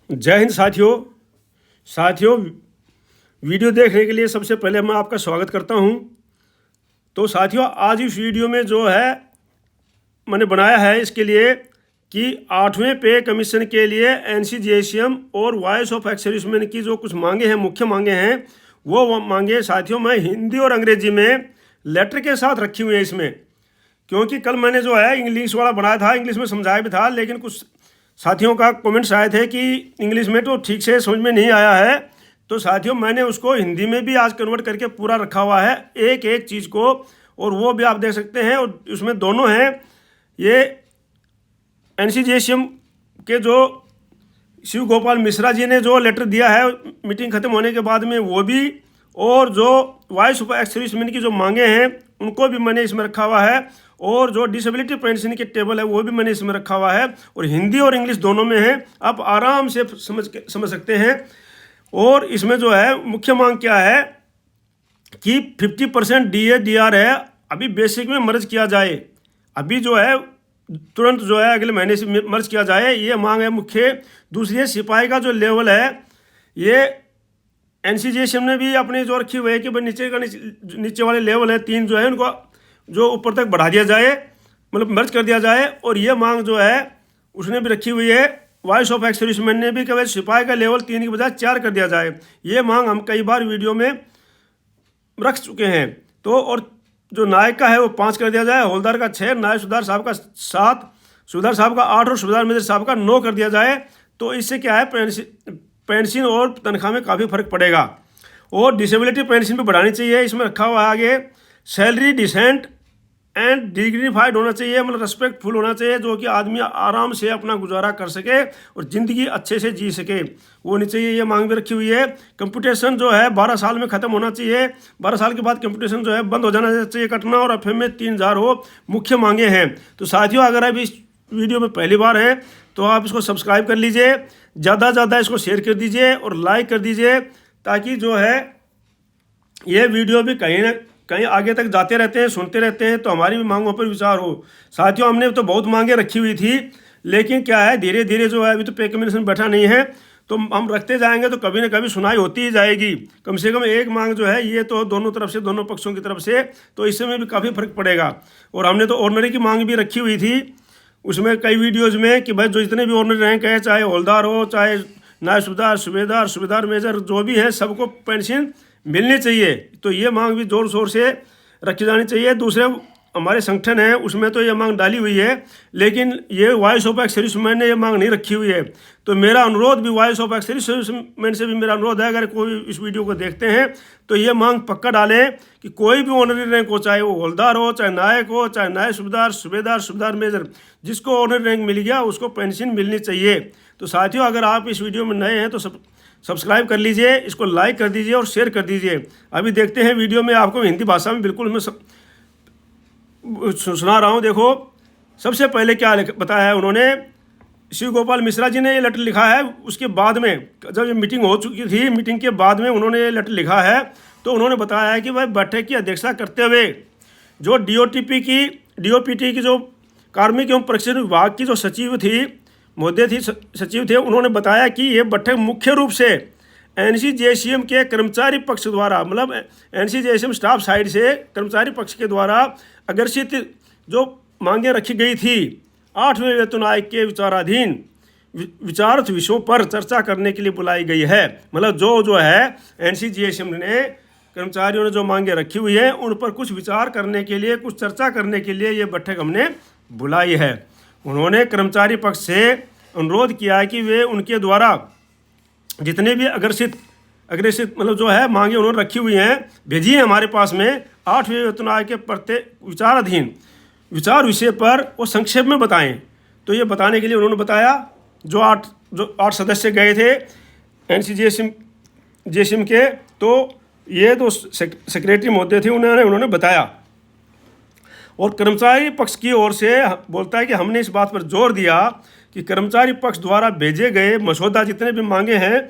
जय हिंद साथियों वीडियो देखने के लिए सबसे पहले मैं आपका स्वागत करता हूं। तो साथियों, आज इस वीडियो में जो है मैंने बनाया है इसके लिए कि 8वें पे कमीशन के लिए एनसीजीएसएम और वॉइस ऑफ एक्स सर्विसमैन की जो कुछ मांगे हैं, मुख्य मांगे हैं, वो मांगे साथियों मैं हिंदी और अंग्रेजी में लेटर के साथ रखी हुई है इसमें। क्योंकि कल मैंने जो है इंग्लिश वाला बनाया था, इंग्लिश में समझाया भी था, लेकिन कुछ साथियों का कमेंट्स आए थे कि इंग्लिश में तो ठीक से समझ में नहीं आया है। तो साथियों मैंने उसको हिंदी में भी आज कन्वर्ट करके पूरा रखा हुआ है एक एक चीज़ को, और वो भी आप देख सकते हैं। और उसमें दोनों हैं, ये एनसीजीएसएम के जो शिव गोपाल मिश्रा जी ने जो लेटर दिया है मीटिंग खत्म होने के बाद में, वो भी, और जो वॉइस ऑफ एक्स सर्विसमैन की जो मांगे हैं उनको भी मैंने इसमें रखा हुआ है, और जो डिसेबिलिटी पेंशन की टेबल है वो भी मैंने इसमें रखा हुआ है, और हिंदी और इंग्लिश दोनों में है। आप आराम से समझ सकते हैं। और इसमें जो है मुख्य मांग क्या है कि 50% DA DR है अभी बेसिक में मर्ज किया जाए, अभी जो है तुरंत जो है अगले महीने से मर्ज किया जाए, ये मांग है मुख्य। दूसरी है सिपाही का जो लेवल है, ये एनसीजीएसएम ने भी अपनी जो रखी हुई है कि भाई नीचे वाले लेवल है 3 जो है उनको जो ऊपर तक बढ़ा दिया जाए, मतलब मर्ज कर दिया जाए। और ये मांग जो है उसने भी रखी हुई है, वॉइस ऑफ एक्स सर्विसमैन ने भी कि भाई सिपाही का लेवल 3 की बजाय 4 कर दिया जाए। ये मांग हम कई बार वीडियो में रख चुके हैं। तो और जो नायक का है वो 5 कर दिया जाए, हवलदार का 6, नायब सूबेदार साहब का 7, सूबेदार साहब का 8 और सूबेदार मेजर साहब का 9 कर दिया जाए। तो इससे क्या है, पेंशन और तनख्वाह में काफ़ी फर्क पड़ेगा। और डिसेबिलिटी पेंशन भी बढ़ानी चाहिए, इसमें रखा हुआ है आगे। सैलरी डिसेंट एंड डिग्निफाइड होना चाहिए, मतलब रिस्पेक्टफुल होना चाहिए, जो कि आदमी आराम से अपना गुजारा कर सके और ज़िंदगी अच्छे से जी सके, वो होनी चाहिए। ये मांग भी रखी हुई है। कंप्यूटेशन जो है 12 साल में ख़त्म होना चाहिए, 12 साल के बाद कंप्यूटेशन जो है बंद हो जाना चाहिए कटना, और एफएम में 3000 हो, मुख्य मांगे हैं। तो साथियों, अगर आप इस वीडियो में पहली बार हैं तो आप इसको सब्सक्राइब कर लीजिए, ज़्यादा से ज़्यादा इसको शेयर कर दीजिए और लाइक कर दीजिए, ताकि जो है ये वीडियो भी कहीं ना कहीं आगे तक जाते रहते हैं, सुनते रहते हैं, तो हमारी भी मांगों पर विचार हो। साथियों, हमने तो बहुत मांगे रखी हुई थी, लेकिन क्या है धीरे धीरे जो है अभी तो पे कमीशन बैठा नहीं है, तो हम रखते जाएंगे तो कभी ना कभी सुनाई होती ही जाएगी। कम से कम एक मांग जो है ये तो दोनों तरफ से, दोनों पक्षों की तरफ से, तो इसमें भी काफ़ी फर्क पड़ेगा। और हमने तो ऑर्डिनरी की मांग भी रखी हुई थी उसमें कई वीडियोज़ में कि भाई जो जितने भी ऑर्डिनरी रैंक है, चाहे हवलदार हो, चाहे नायब सूबेदार, सूबेदार मेजर, जो भी है सबको पेंशन मिलनी चाहिए। तो ये मांग भी ज़ोर शोर से रखी जानी चाहिए। दूसरे हमारे संगठन है उसमें तो ये मांग डाली हुई है, लेकिन ये वॉइस ऑफ एक्स सर्विसमैन ने ये मांग नहीं रखी हुई है। तो मेरा अनुरोध भी वॉइस ऑफ एक्स सर्विसमैन से भी मेरा अनुरोध है, अगर कोई इस वीडियो को देखते हैं तो ये मांग पक्का डालें कि कोई भी ऑनरी रैंक हो, चाहे वो हवलदार हो, चाहे नायक हो, चाहे नायब सूबेदार मेजर, जिसको ऑनरी रैंक मिल गया उसको पेंशन मिलनी चाहिए। तो साथियों, अगर आप इस वीडियो में नए हैं तो सब्सक्राइब कर लीजिए, इसको लाइक कर दीजिए और शेयर कर दीजिए। अभी देखते हैं वीडियो में, आपको हिंदी भाषा में बिल्कुल मैं सुना रहा हूँ। देखो, सबसे पहले क्या बताया है उन्होंने, शिव गोपाल मिश्रा जी ने ये लेटर लिखा है। उसके बाद में जब ये मीटिंग हो चुकी थी, मीटिंग के बाद में उन्होंने ये लेटर लिखा है। तो उन्होंने बताया है कि भाई बैठक की अध्यक्षता करते हुए जो DOPT की जो कार्मिक एवं प्रशिक्षण विभाग की जो सचिव थी, सचिव थे, उन्होंने बताया कि ये बैठक मुख्य रूप से एनसीजीएसएम के कर्मचारी पक्ष द्वारा, मतलब एनसीजीएसएम स्टाफ साइड से कर्मचारी पक्ष के द्वारा अग्रसित जो मांगे रखी गई थी 8वें वेतन आयोग के विचाराधीन विचारत विषयों पर चर्चा करने के लिए बुलाई गई है। मतलब जो है एनसीजीएसएम ने कर्मचारियों ने जो मांगे रखी हुई है उन पर कुछ विचार करने के लिए, कुछ चर्चा करने के लिए ये बैठक हमने बुलाई है। उन्होंने कर्मचारी पक्ष से अनुरोध किया है कि वे उनके द्वारा जितने भी अग्रसित मतलब जो है मांगे उन्होंने रखी हुई हैं, भेजी है हमारे पास में 8वें वेतन आयोग के प्रत्येक विचाराधीन विचार विषय पर वो संक्षेप में बताएं। तो ये बताने के लिए उन्होंने बताया, जो आठ सदस्य गए थे एनसीजीएसएम के, तो ये तो सेक्रेटरी महोदय थे, उन्होंने बताया। और कर्मचारी पक्ष की ओर से बोलता है कि हमने इस बात पर जोर दिया कि कर्मचारी पक्ष द्वारा भेजे गए मसौदा जितने भी मांगे हैं,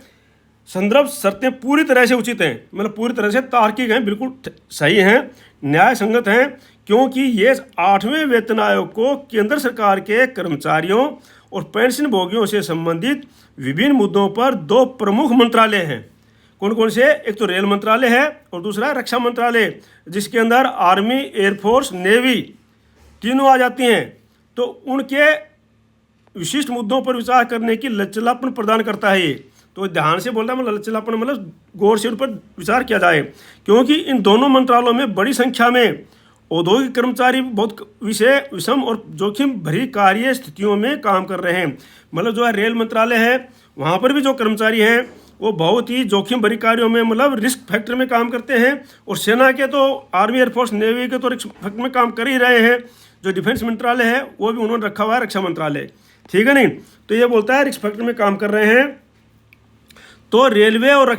संदर्भ शर्तें पूरी तरह से उचित हैं, मतलब पूरी तरह से तार्किक हैं, बिल्कुल सही हैं, न्याय संगत हैं, क्योंकि ये 8वें वेतन आयोग को केंद्र सरकार के कर्मचारियों और पेंशन भोगियों से संबंधित विभिन्न मुद्दों पर 2 प्रमुख मंत्रालय हैं। कौन कौन से? एक तो रेल मंत्रालय है और दूसरा रक्षा मंत्रालय, जिसके अंदर आर्मी, एयरफोर्स, नेवी तीनों आ जाती हैं। तो उनके विशिष्ट मुद्दों पर विचार करने की लचीलापन प्रदान करता है ये। तो ध्यान से बोलता है, मतलब लचीलापन मतलब गौर से उन पर विचार किया जाए, क्योंकि इन दोनों मंत्रालयों में बड़ी संख्या में औद्योगिक कर्मचारी बहुत विषम और जोखिम भरी कार्य स्थितियों में काम कर रहे हैं। मतलब जो है रेल मंत्रालय है, वहाँ पर भी जो कर्मचारी हैं वो बहुत ही जोखिम भरी कार्यों में, मतलब रिस्क फैक्टर में काम करते हैं। और सेना के तो, आर्मी, एयरफोर्स, नेवी के तो रिस्क फैक्टर में काम कर ही रहे हैं। जो डिफेंस मंत्रालय है वो भी उन्होंने रखा हुआ है, रक्षा मंत्रालय, ठीक है नहीं। तो ये बोलता है रिस्क फैक्टर में काम कर रहे हैं। तो रेलवे और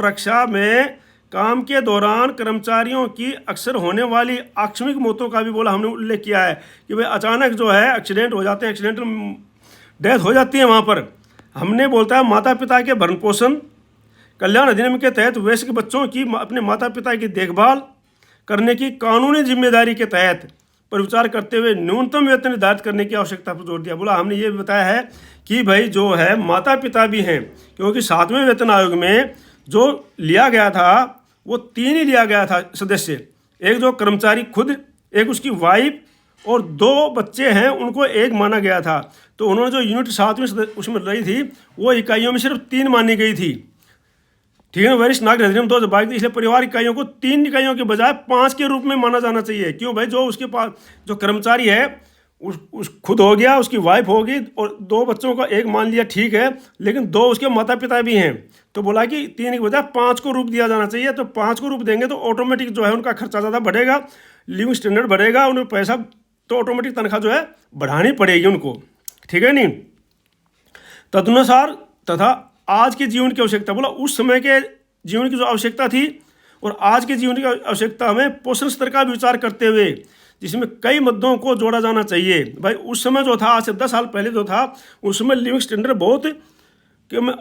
रक्षा में काम के दौरान कर्मचारियों की अक्सर होने वाली आकस्मिक मौतों का भी बोला हमने उल्लेख किया है कि भाई अचानक जो है एक्सीडेंट हो जाते हैं, एक्सीडेंटल डेथ हो जाती है वहाँ पर। हमने बोलता है माता पिता के भरण पोषण कल्याण अधिनियम के तहत वयस्क बच्चों की अपने माता पिता की देखभाल करने की कानूनी जिम्मेदारी के तहत पर विचार करते हुए न्यूनतम वेतन निर्धारित करने की आवश्यकता पर जोर दिया। बोला हमने ये भी बताया है कि भाई जो है माता पिता भी हैं, क्योंकि 7वें वेतन आयोग में जो लिया गया था वो 3 ही लिया गया था सदस्य। एक जो कर्मचारी खुद, एक उसकी वाइफ और 2 बच्चे हैं, उनको 1 माना गया था। तो उन्होंने जो यूनिट 7वें उसमें रही थी वो इकाइयों में सिर्फ 3 मानी गई थी, ठीक है। वरिष्ठ नागरिक अधिनियम 2022, इसलिए परिवार इकाइयों को 3 इकाइयों के बजाय 5 के रूप में माना जाना चाहिए। क्यों भाई? जो उसके पास जो कर्मचारी है उस खुद हो गया, उसकी वाइफ होगी और 2 बच्चों का 1 मान लिया, ठीक है, लेकिन 2 उसके माता पिता भी हैं। तो बोला कि 3 के बजाय 5 को रूप दिया जाना चाहिए। तो 5 को रूप देंगे तो ऑटोमेटिक जो है उनका खर्चा ज़्यादा बढ़ेगा, लिविंग स्टैंडर्ड बढ़ेगा, उन्हें पैसा तो ऑटोमेटिक तनख्वाह जो है बढ़ानी पड़ेगी उनको, ठीक है नहीं। तदनुसार तथा आज के जीवन की आवश्यकता, बोला उस समय के जीवन की जो आवश्यकता थी और आज के जीवन की आवश्यकता में पोषण स्तर का विचार करते हुए, जिसमें कई मुद्दों को जोड़ा जाना चाहिए। भाई उस समय जो था, आज से 10 साल पहले जो था, उस समय लिविंग स्टैंडर्ड बहुत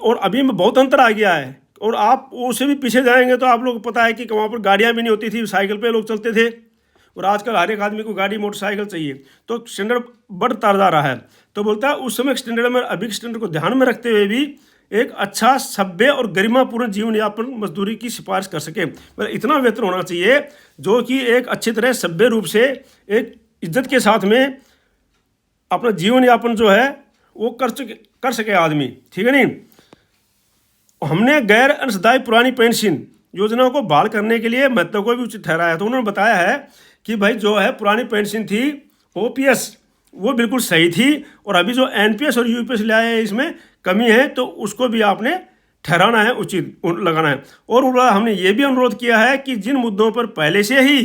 और अभी में बहुत अंतर आ गया है। और आप उससे भी पीछे जाएंगे तो आप लोग को पता है कि वहाँ पर गाड़ियाँ भी नहीं होती थी, साइकिल पे लोग चलते थे, और आजकल हर एक आदमी को गाड़ी, मोटरसाइकिल चाहिए। तो स्टैंडर्ड बढ़ता जा रहा है। तो बोलता है उस समय स्टैंडर्ड में अभी स्टैंडर्ड को ध्यान में रखते हुए भी एक अच्छा, सभ्य और गरिमापूर्ण जीवन यापन मजदूरी की सिफारिश कर सके। मतलब इतना वेतन होना चाहिए जो कि एक अच्छी तरह सभ्य रूप से एक इज्जत के साथ में अपना जीवन यापन जो है वो कर सके आदमी, ठीक है नहीं। हमने गैर अंशदायी पुरानी पेंशन योजनाओं को बहाल करने के लिए महत्व को भी उचित ठहराया। तो उन्होंने बताया है कि भाई जो है पुरानी पेंशन थी OPS वो बिल्कुल सही थी, और अभी जो NPS और UPS लाए हैं इसमें कमी है, तो उसको भी आपने ठहराना है, उचित लगाना है। और हमने ये भी अनुरोध किया है कि जिन मुद्दों पर पहले से ही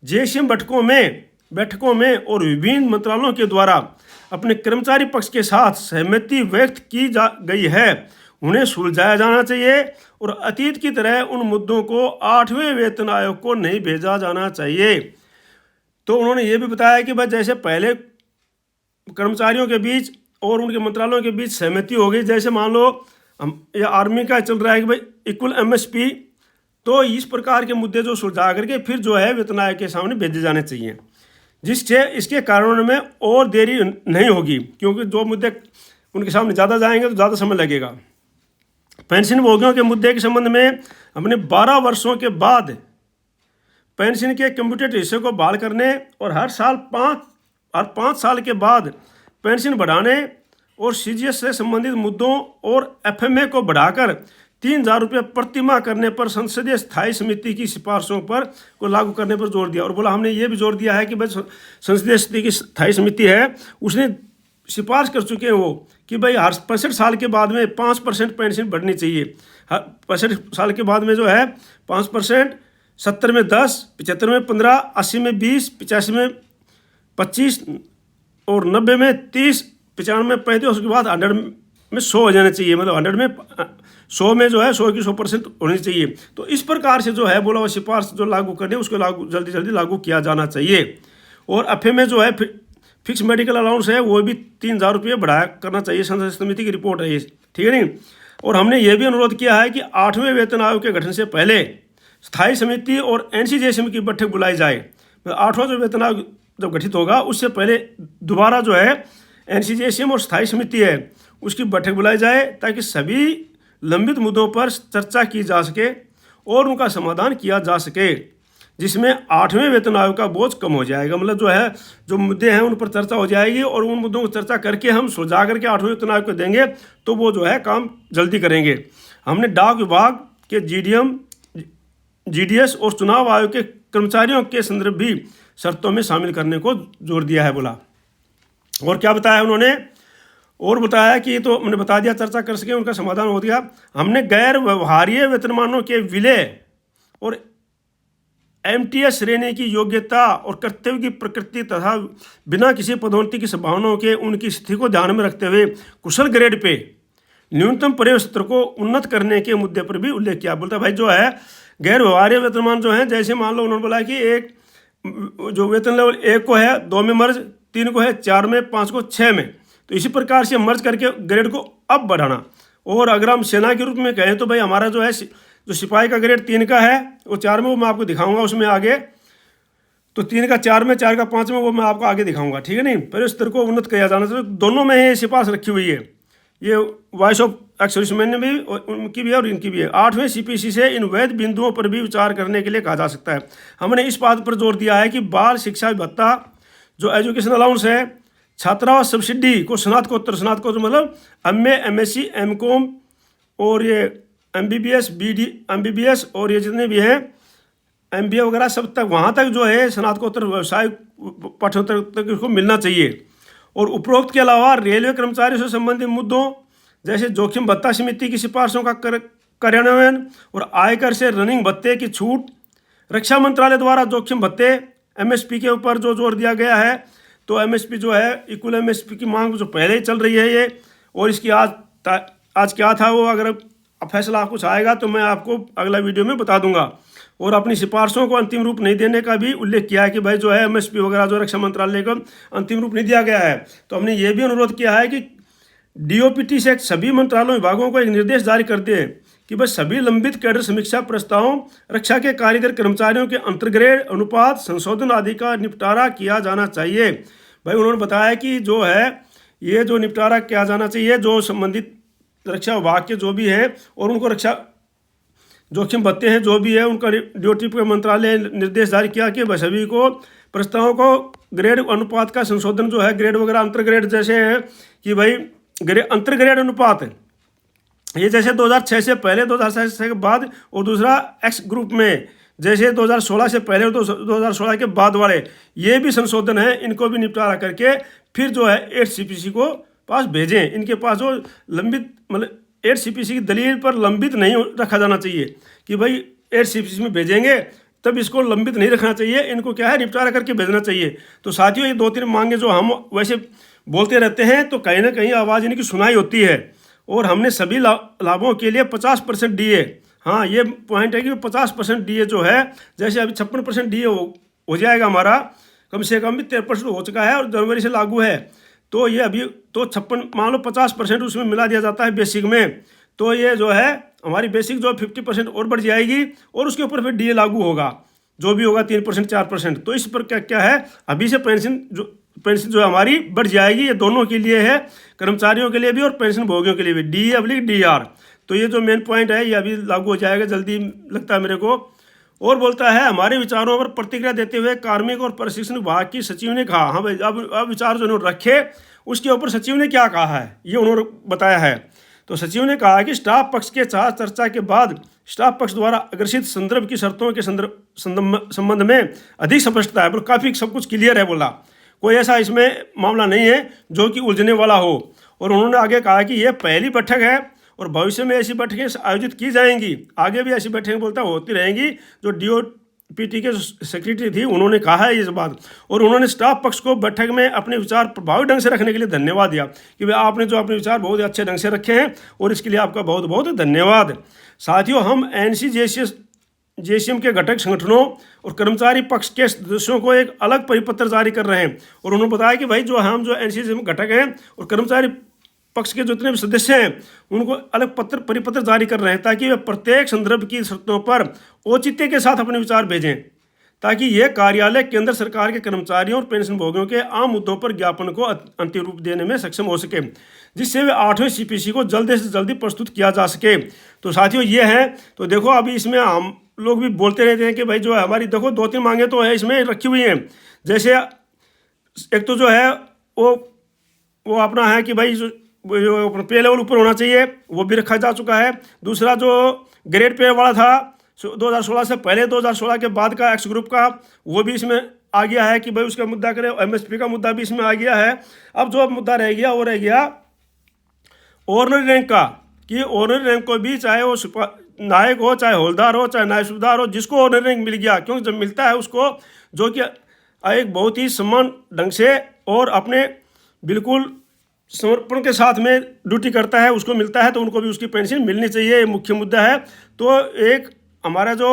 JCM बैठकों में और विभिन्न मंत्रालयों के द्वारा अपने कर्मचारी पक्ष के साथ सहमति व्यक्त की जा गई है, उन्हें सुलझाया जाना चाहिए। और अतीत की तरह उन मुद्दों को 8वें वेतन आयोग को नहीं भेजा जाना चाहिए। तो उन्होंने ये भी बताया कि भाई जैसे पहले कर्मचारियों के बीच और उनके मंत्रालयों के बीच सहमति हो गई, जैसे मान लो हम या आर्मी का चल रहा है कि भाई इक्वल MSP, तो इस प्रकार के मुद्दे जो सुलझा करके फिर जो है वेतन आयोग के सामने भेजे जाने चाहिए, जिससे इसके कारणों में और देरी नहीं होगी, क्योंकि जो मुद्दे उनके सामने ज़्यादा जाएंगे तो ज़्यादा समय लगेगा। पेंशन भोगियों के मुद्दे के संबंध में हमने 12 वर्षों के बाद पेंशन के कम्प्यूटेड हिस्से को बहाल करने और हर 5 साल के बाद पेंशन बढ़ाने और CGS से संबंधित मुद्दों और FMA को बढ़ाकर 3,000 रुपये प्रति माह करने पर संसदीय स्थायी समिति की सिफारिशों पर को लागू करने पर जोर दिया। और बोला हमने ये भी जोर दिया है कि भाई संसदीय की स्थायी समिति है, उसने सिफारिश कर चुके हैं वो कि भाई हर 65 साल के बाद में 5% पेंशन बढ़नी चाहिए। 65 साल के बाद में जो है 5%, 70 में 10, 75 में 15, 80 में 20, 85 में 25 और 90 में 30, 95 में 35, उसके बाद 100 में 100 हो जाना चाहिए। मतलब 100 में 100 में जो है 100 की 100% होनी चाहिए। तो इस प्रकार से जो है बोला वो सिफारिश जो लागू करने उसको जल्दी लागू किया जाना चाहिए। और FMA जो है फिक्स मेडिकल अलाउंस है वो भी 3,000 रुपये बढ़ाया करना चाहिए। संसदीय समिति की रिपोर्ट है ये, ठीक है नहीं। और हमने ये भी अनुरोध किया है कि 8वें वेतन आयोग के गठन से पहले स्थायी समिति और NCJCM की बैठक बुलाई जाए। 8वां जो वेतन आयोग जब गठित होगा उससे पहले दोबारा जो है एनसीजेसीएम और स्थायी समिति है उसकी बैठक बुलाई जाए ताकि सभी लंबित मुद्दों पर चर्चा की जा सके और उनका समाधान किया जा सके, जिसमें 8वें वेतन आयोग का बोझ कम हो जाएगा। मतलब जो है जो मुद्दे हैं उन पर चर्चा हो जाएगी और उन मुद्दों को चर्चा करके हम सुलझा करके 8वें वेतन आयोग को देंगे तो वो जो है काम जल्दी करेंगे। हमने डाक विभाग के जीडीएम, जीडीएस और चुनाव आयोग के कर्मचारियों के संदर्भ भी शर्तों में शामिल करने को जोर दिया है। बोला और क्या बताया उन्होंने, और बताया कि तो हमने बता दिया चर्चा कर सके उनका समाधान हो गया। हमने गैर व्यवहार्य वेतनमानों के विलय और एमटीएस श्रेणी की योग्यता और कर्तव्य की प्रकृति तथा बिना किसी पदोन्नति की संभावनाओं के उनकी स्थिति को ध्यान में रखते हुए कुशल ग्रेड पे न्यूनतम प्रवेश सत्र को उन्नत करने के मुद्दे पर भी उल्लेख किया। बोलता भाई जो है गैर व्यवहार्य वेतनमान जो है, जैसे मान लो उन्होंने बोला कि एक जो वेतन लेवल 1 को है 2 में मर्ज, 3 को है 4 में, 5 को 6 में, तो इसी प्रकार से मर्ज करके ग्रेड को अब बढ़ाना। और अगर हम सेना के रूप में कहें तो भाई हमारा जो है जो सिपाही का ग्रेड 3 का है वो 4 में, वो मैं आपको दिखाऊंगा उसमें आगे, तो 3 का 4 में, 4 का 5 में, वो मैं आपको आगे दिखाऊंगा, ठीक है नहीं। पर इस तरह को उन्नत किया जाना चाहिए। दोनों में ये सिफारिश रखी हुई है, ये वॉइस ऑफ एक्स सर्विसमैन ने भी उनकी भी है और इनकी भी है। 8वें सीपीसी से इन वैध बिंदुओं पर भी विचार करने के लिए कहा जा सकता है। हमने इस बात पर जोर दिया है कि बाल शिक्षा भत्ता जो एजुकेशन अलाउंस है, छात्रावास सब्सिडी को स्नातकोत्तर मतलब एमए, एमएससी, एमकॉम और ये एमबीबीएस, बीडी, एमबीबीएस और ये जितने भी हैं एमबीए वगैरह सब तक, वहाँ तक जो है स्नातकोत्तर व्यवसाय पाठ्योत्तर तक इसको मिलना चाहिए। और उपरोक्त के अलावा रेलवे कर्मचारियों से संबंधित मुद्दों जैसे जोखिम भत्ता समिति की सिफारिशों का कार्यान्वयन और आयकर से रनिंग भत्ते की छूट, रक्षा मंत्रालय द्वारा जोखिम भत्ते एमएसपी के ऊपर जो जोर दिया गया है, तो एमएसपी जो है इक्वल एमएसपी की मांग जो पहले ही चल रही है ये, और इसकी आज क्या था वो, अगर फैसला कुछ आएगा तो मैं आपको अगला वीडियो में बता दूंगा। और अपनी सिफारिशों को अंतिम रूप नहीं देने का भी उल्लेख किया है कि भाई जो है एमएसपी वगैरह जो रक्षा मंत्रालय को अंतिम रूप नहीं दिया गया है, तो हमने ये भी अनुरोध किया है कि डीओपीटी से सभी मंत्रालयों विभागों को एक निर्देश जारी कर दें कि भाई सभी लंबित कैडर समीक्षा प्रस्तावों रक्षा के कारीगर कर्मचारियों के अंतर्ग्रेड अनुपात संशोधन आदि का निपटारा किया जाना चाहिए। भाई उन्होंने बताया कि जो है ये जो निपटारा किया जाना चाहिए, जो संबंधित रक्षा विभाग के जो भी हैं और उनको रक्षा जोखिम भत्ते हैं जो भी है, उनका डीओपीटी मंत्रालय निर्देश जारी किया कि भाई सभी को प्रस्तावों को ग्रेड अनुपात का संशोधन जो है, ग्रेड वगैरह अंतर्ग्रेड जैसे है कि भाई अंतर्ग्रेड अनुपात ये जैसे 2006 से पहले, 2006 के बाद, और दूसरा एक्स ग्रुप में जैसे 2016 से पहले और 2016 के बाद वाले, ये भी संशोधन है, इनको भी निपटारा करके फिर जो है 8 सीपीसी को पास भेजें। इनके पास जो लंबित मतलब 8 सीपीसी की दलील पर लंबित नहीं रखा जाना चाहिए कि भाई 8 सीपीसी में भेजेंगे तब इसको लंबित नहीं रखना चाहिए, इनको क्या है निपटारा करके भेजना चाहिए। तो साथियों ये 2-3 मांगे जो हम वैसे बोलते रहते हैं तो कहीं ना कहीं आवाज़ इनकी सुनाई होती है, और हमने सभी लाभों के लिए 50% डीए, हाँ ये पॉइंट है कि 50% डीए जो है, जैसे अभी 56% डीए हो जाएगा हमारा, कम से कम भी 13% हो चुका है और जनवरी से लागू है, तो ये अभी तो 56 मान लो 50% उसमें मिला दिया जाता है बेसिक में, तो ये जो है हमारी बेसिक जो 50% और बढ़ जाएगी और उसके ऊपर फिर डीए लागू होगा, जो भी होगा 3% 4%। तो इस पर क्या है अभी से पेंशन जो हमारी बढ़ जाएगी, ये दोनों के लिए है, कर्मचारियों के लिए भी और पेंशन भोगियों के लिए भी, DE/DR। तो ये जो मेन पॉइंट है ये अभी लागू हो जाएगा जल्दी लगता है मेरे को। और बोलता है हमारे विचारों पर प्रतिक्रिया देते हुए कार्मिक और प्रशिक्षण विभाग की सचिव ने कहा, हाँ भाई अब विचार जो उन्होंने रखे उसके ऊपर सचिव ने क्या कहा है ये उन्होंने बताया है। तो सचिव ने कहा कि स्टाफ पक्ष के साथ चर्चा के बाद स्टाफ पक्ष द्वारा अग्रसित संदर्भ की शर्तों के संबंध में अधिक स्पष्टता है, बोला काफ़ी सब कुछ क्लियर है, बोला कोई ऐसा इसमें मामला नहीं है जो कि उलझने वाला हो। और उन्होंने आगे कहा कि यह पहली बैठक है और भविष्य में ऐसी बैठकें आयोजित की जाएंगी, आगे भी ऐसी बैठकें बोलता होती रहेंगी। जो डीओपीटी के सेक्रेटरी थी उन्होंने कहा है इस बात, और उन्होंने स्टाफ पक्ष को बैठक में अपने विचार प्रभावी ढंग से रखने के लिए धन्यवाद दिया कि भाई आपने जो अपने विचार बहुत अच्छे ढंग से रखे हैं और इसके लिए आपका बहुत बहुत धन्यवाद। साथियों हम NCJCM के घटक संगठनों और कर्मचारी पक्ष के सदस्यों को एक अलग परिपत्र जारी कर रहे हैं, और उन्होंने बताया कि भाई जो हम जो NCJCM घटक हैं और कर्मचारी पक्ष के जितने भी सदस्य हैं उनको अलग परिपत्र जारी कर रहे हैं ताकि वे प्रत्येक संदर्भ की शर्तों पर औचित्य के साथ अपने विचार भेजें, ताकि यह कार्यालय केंद्र सरकार के कर्मचारियों और पेंशन भोगियों के आम मुद्दों पर ज्ञापन को अंतिम रूप देने में सक्षम हो सके, जिससे वे 8वें CPC को जल्दी से जल्दी प्रस्तुत किया जा सके। तो साथियों ये है, तो देखो अभी इसमें हम लोग भी बोलते रहते हैं कि भाई जो है हमारी देखो 2-3 मांगे तो है इसमें रखी हुई हैं। जैसे एक तो जो है वो अपना है कि भाई जो पे लेवल ऊपर होना चाहिए, वो भी रखा जा चुका है। दूसरा जो ग्रेड पे वाला था 2016 से पहले 2016 के बाद का एक्स ग्रुप का, वो भी इसमें आ गया है कि भाई उसका मुद्दा करें। MSP का मुद्दा भी इसमें आ गया है। अब जो मुद्दा रह गया वो रह गया ऑनरी रैंक का, कि ऑनरी रैंक को भी चाहे वो नायक हो, चाहे हौलदार हो, चाहे नायब सूबेदार हो, जिसको ऑनरी रैंक मिल गया, क्योंकि जब मिलता है उसको जो कि एक बहुत ही सम्मान ढंग से और अपने बिल्कुल समर्पण के साथ में ड्यूटी करता है, उसको मिलता है, तो उनको भी उसकी पेंशन मिलनी चाहिए, ये मुख्य मुद्दा है। तो एक हमारा जो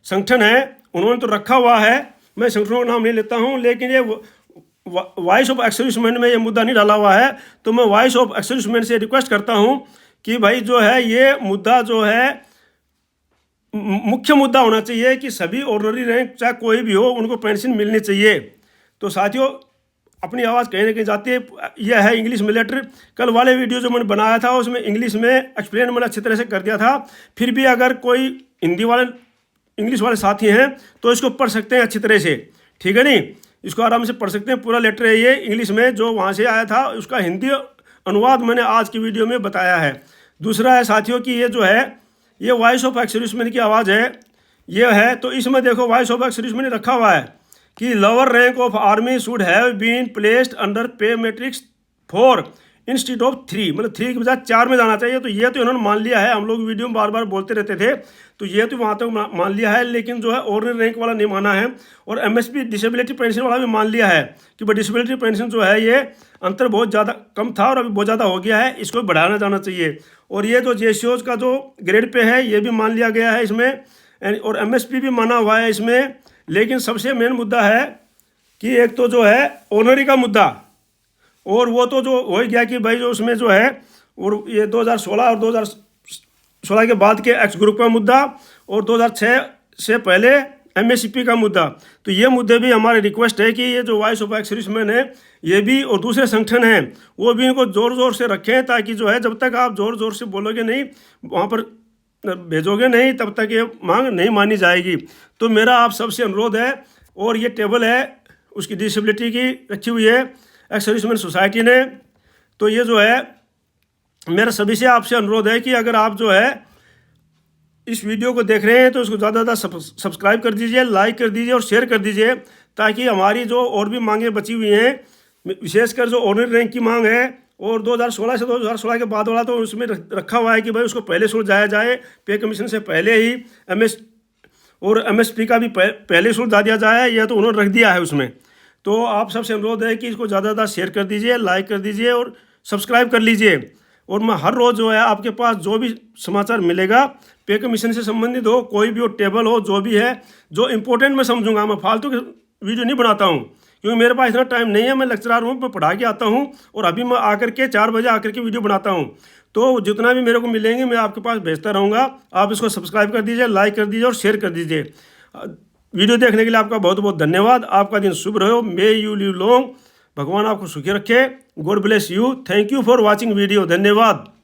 संगठन है उन्होंने तो रखा हुआ है, मैं संगठनों का नाम नहीं लेता हूँ, लेकिन ये वॉइस ऑफ एक्स-सर्विसमैन में ये मुद्दा नहीं डाला हुआ है। तो मैं वॉइस ऑफ एक्स-सर्विसमैन से रिक्वेस्ट करता हूँ कि भाई जो है ये मुद्दा जो है मुख्य मुद्दा होना चाहिए कि सभी ऑर्डिनरी रैंक चाहे कोई भी हो उनको पेंशन मिलनी चाहिए। तो साथियों अपनी आवाज़ कहीं ना कहीं जाती है। यह है इंग्लिश मिलिट्री। कल वाले वीडियो जो मैंने बनाया था उसमें इंग्लिश में एक्सप्लेन मैंने अच्छी तरह से कर दिया था। फिर भी अगर कोई हिंदी वाले इंग्लिश वाले साथी हैं तो इसको पढ़ सकते हैं अच्छी तरह से, ठीक है नहीं, इसको आराम से पढ़ सकते हैं। पूरा लेटर है ये इंग्लिश में जो वहाँ से आया था, उसका हिंदी अनुवाद मैंने आज की वीडियो में बताया है। दूसरा है साथियों कि ये जो है ये वॉइस ऑफ एक्स-सर्विसमैन की आवाज़ है, ये है। तो इसमें देखो वॉइस ऑफ एक्स-सर्विसमैन ने रखा हुआ है कि lower rank of army should have been placed under pay matrix 4 institute of 3, मतलब 3 के बजाय 4 में जाना चाहिए। तो ये तो इन्होंने मान लिया है, हम लोग वीडियो में बार बार बोलते रहते थे, तो ये तो वहाँ तक मान लिया है, लेकिन जो है ऑर्डिनरी रैंक वाला नहीं माना है। और MSP डिसेबिलिटी पेंशन वाला भी मान लिया है कि भाई डिसेबिलिटी पेंशन जो है ये अंतर बहुत ज़्यादा कम था और अभी बहुत ज़्यादा हो गया है, इसको बढ़ाना जाना चाहिए। और ये जो JCOs का जो ग्रेड पे है ये भी मान लिया गया है इसमें, और MSP भी माना हुआ है इसमें। लेकिन सबसे मेन मुद्दा है कि एक तो जो है ऑनरी का मुद्दा, और वो तो जो हो गया कि भाई जो उसमें जो है, और ये 2016 और 2016 के बाद के एक्स ग्रुप का मुद्दा, और 2006 से पहले MSP का मुद्दा। तो ये मुद्दे भी हमारी रिक्वेस्ट है कि ये जो वॉइस ऑफ एक्स-सर्विसमैन है ये भी और दूसरे संगठन हैं वो भी इनको ज़ोर ज़ोर से रखें, ताकि जो है जब तक आप ज़ोर ज़ोर से बोलोगे नहीं, वहाँ पर भेजोगे नहीं, तब तक ये मांग नहीं मानी जाएगी। तो मेरा आप सबसे अनुरोध है, और ये टेबल है उसकी डिसेबिलिटी की रखी हुई है एक्स-सर्विसमैन सोसाइटी ने। तो ये जो है मेरा सभी से आपसे अनुरोध है कि अगर आप जो है इस वीडियो को देख रहे हैं तो इसको ज़्यादा से ज़्यादा सब्सक्राइब कर दीजिए, लाइक कर दीजिए और शेयर कर दीजिए, ताकि हमारी जो और भी मांगें बची हुई हैं, विशेषकर जो ऑनरी रैंक की मांग है, और 2016 से 2016 के बाद वाला तो उसमें रखा हुआ है कि भाई उसको पहले शुल्क जाया जाए, पे कमीशन से पहले ही MSP का भी पहले शुल्क जा दिया जाए, यह तो उन्होंने रख दिया है उसमें। तो आप सबसे अनुरोध है कि इसको ज़्यादा से ज़्यादा शेयर कर दीजिए, लाइक कर दीजिए और सब्सक्राइब कर लीजिए। और मैं हर रोज़ जो है आपके पास जो भी समाचार मिलेगा पे कमीशन से संबंधित हो, कोई भी हो, टेबल हो, जो भी है, जो इम्पोर्टेंट मैं समझूंगा, मैं फालतू की वीडियो नहीं बनाता हूँ, क्योंकि मेरे पास इतना टाइम नहीं है। मैं लेक्चरर हूँ, मैं पढ़ा के आता हूँ और अभी मैं आकर के 4 बजे आकर के वीडियो बनाता हूँ। तो जितना भी मेरे को मिलेंगे मैं आपके पास भेजता रहूँगा। आप इसको सब्सक्राइब कर दीजिए, लाइक कर दीजिए और शेयर कर दीजिए। वीडियो देखने के लिए आपका बहुत बहुत धन्यवाद। आपका दिन शुभ रहो, मे यू लिव लॉन्ग, भगवान आपको सुखी रखे। God bless you. Thank you for watching video. धन्यवाद।